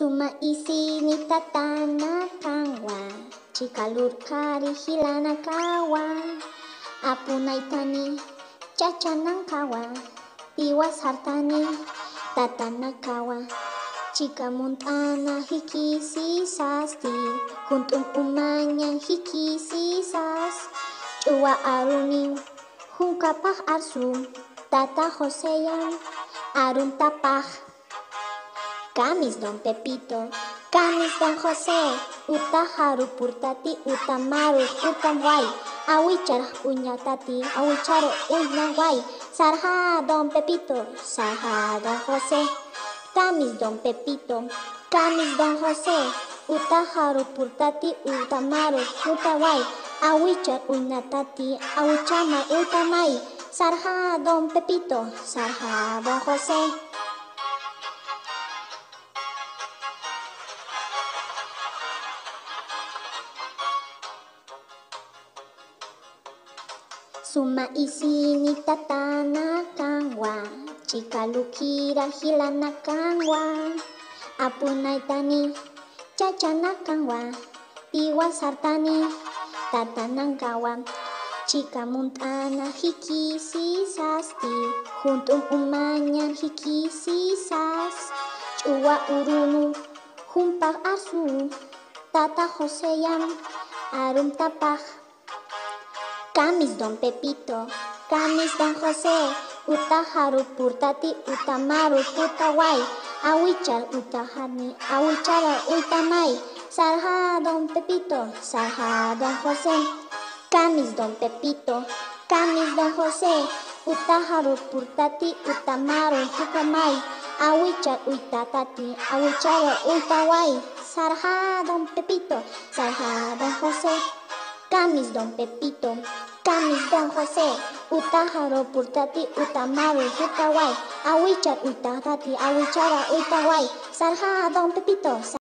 Suma isini tatana kanwa, chikalur kari hilana kawa, apunaitani chachanan kawa, iwas hartani tatana kawa, chika montana hikisisasti, juntum umaña hikisisas, chua aruni hunkapaj arsum, tata Joseyan arun tapaj. Kamis don Pepito, kamis don José, uta haru purtati, uta maru, uta guay, awichar uñatati, awichar guay, sarja don Pepito, sarja don José, kamis don Pepito, kamis don José, uta haru purtati, uta maru, uta guay, awichar uñatati, awichama uta may, sarja don Pepito, sarja don José. Suma isini tatana kanwa, chikalukira hilana kanwa, apunaitani chachana kanwa, iwas hartani tatanan kawa, chika montana hikisisasti, juntum umañan hikisisas, chua urunu humpag asu, tata Joseyan arum tapaj. Kamis don Pepito, kamis don José, uta haru purtati, uta maru, uta guay, awichar uta hani, awichar uta may, sarja don Pepito, sarja don José, kamis don Pepito, kamis don José, uta haru purtati, uta maru, uta may, awichar uta tati, awichar uta guay, sarja don Pepito, sarja don José. Kamis don Pepito, kamis don José, uta haru purtati, uta maru, uta guay, awichar uta tati, awichara uta guay, sarja don Pepito.